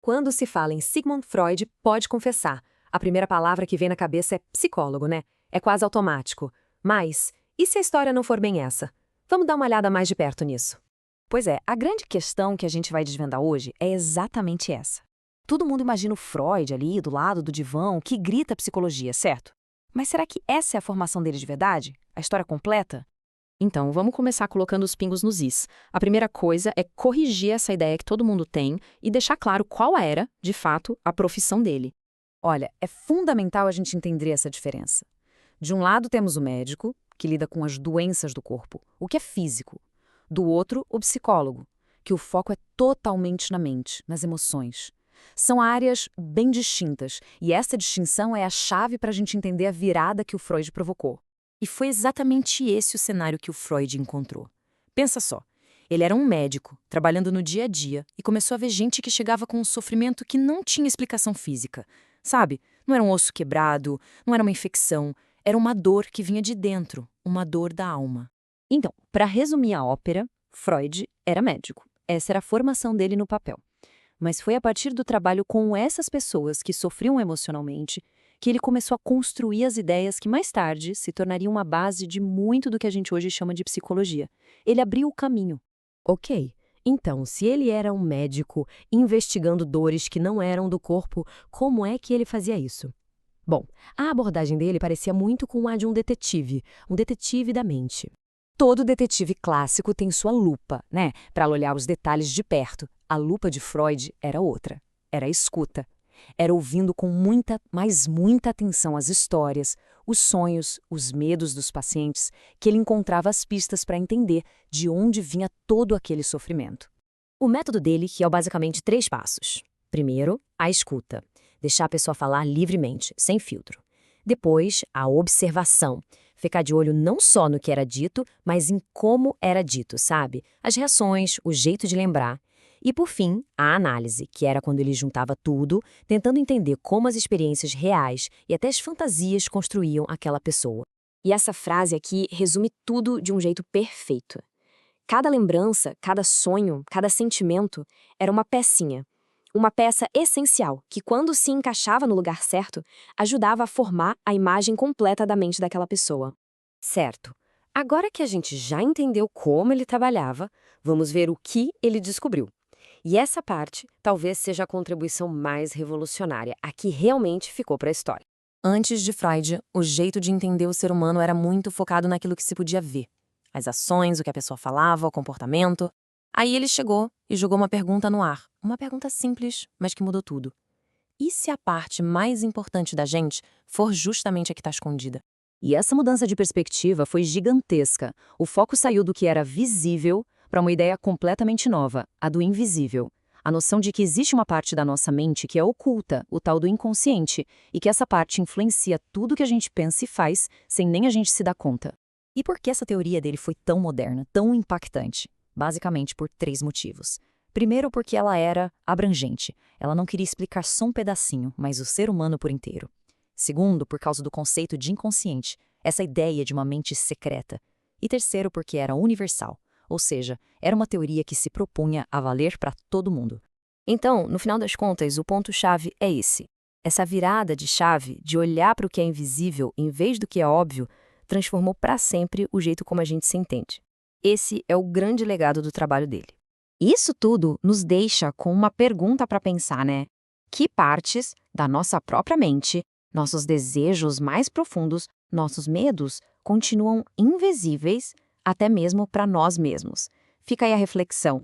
Quando se fala em Sigmund Freud, pode confessar. A primeira palavra que vem na cabeça é psicólogo, né? É quase automático. Mas, e se a história não for bem essa? Vamos dar uma olhada mais de perto nisso. Pois é, a grande questão que a gente vai desvendar hoje é exatamente essa. Todo mundo imagina o Freud ali, do lado do divã, que grita psicologia, certo? Mas será que essa é a formação dele de verdade? A história completa? Então, vamos começar colocando os pingos nos is. A primeira coisa é corrigir essa ideia que todo mundo tem e deixar claro qual era, de fato, a profissão dele. Olha, é fundamental a gente entender essa diferença. De um lado temos o médico, que lida com as doenças do corpo, o que é físico. Do outro, o psicólogo, que o foco é totalmente na mente, nas emoções. São áreas bem distintas, e essa distinção é a chave para a gente entender a virada que o Freud provocou. E foi exatamente esse o cenário que o Freud encontrou. Pensa só, ele era um médico, trabalhando no dia a dia, e começou a ver gente que chegava com um sofrimento que não tinha explicação física. Sabe, não era um osso quebrado, não era uma infecção, era uma dor que vinha de dentro, uma dor da alma. Então, para resumir a ópera, Freud era médico. Essa era a formação dele no papel. Mas foi a partir do trabalho com essas pessoas que sofriam emocionalmente que ele começou a construir as ideias que mais tarde se tornariam uma base de muito do que a gente hoje chama de psicologia. Ele abriu o caminho. Ok, então, se ele era um médico investigando dores que não eram do corpo, como é que ele fazia isso? Bom, a abordagem dele parecia muito com a de um detetive da mente. Todo detetive clássico tem sua lupa, né, para olhar os detalhes de perto. A lupa de Freud era outra, era a escuta. Era ouvindo com muita, mas muita atenção as histórias, os sonhos, os medos dos pacientes, que ele encontrava as pistas para entender de onde vinha todo aquele sofrimento. O método dele, que é basicamente 3 passos. Primeiro, a escuta. Deixar a pessoa falar livremente, sem filtro. Depois, a observação. Ficar de olho não só no que era dito, mas em como era dito, sabe? As reações, o jeito de lembrar. E, por fim, a análise, que era quando ele juntava tudo, tentando entender como as experiências reais e até as fantasias construíam aquela pessoa. E essa frase aqui resume tudo de um jeito perfeito. Cada lembrança, cada sonho, cada sentimento era uma pecinha. Uma peça essencial que, quando se encaixava no lugar certo, ajudava a formar a imagem completa da mente daquela pessoa. Certo. Agora que a gente já entendeu como ele trabalhava, vamos ver o que ele descobriu. E essa parte talvez seja a contribuição mais revolucionária, a que realmente ficou para a história. Antes de Freud, o jeito de entender o ser humano era muito focado naquilo que se podia ver. As ações, o que a pessoa falava, o comportamento. Aí ele chegou e jogou uma pergunta no ar. Uma pergunta simples, mas que mudou tudo. E se a parte mais importante da gente for justamente a que está escondida? E essa mudança de perspectiva foi gigantesca. O foco saiu do que era visível para uma ideia completamente nova, a do invisível. A noção de que existe uma parte da nossa mente que é oculta, o tal do inconsciente, e que essa parte influencia tudo que a gente pensa e faz sem nem a gente se dar conta. E por que essa teoria dele foi tão moderna, tão impactante? Basicamente por 3 motivos. Primeiro, porque ela era abrangente. Ela não queria explicar só um pedacinho, mas o ser humano por inteiro. Segundo, por causa do conceito de inconsciente, essa ideia de uma mente secreta. E terceiro, porque era universal. Ou seja, era uma teoria que se propunha a valer para todo mundo. Então, no final das contas, o ponto-chave é esse. Essa virada de chave, de olhar para o que é invisível em vez do que é óbvio, transformou para sempre o jeito como a gente se entende. Esse é o grande legado do trabalho dele. Isso tudo nos deixa com uma pergunta para pensar, né? Que partes da nossa própria mente, nossos desejos mais profundos, nossos medos, continuam invisíveis até mesmo para nós mesmos? Fica aí a reflexão.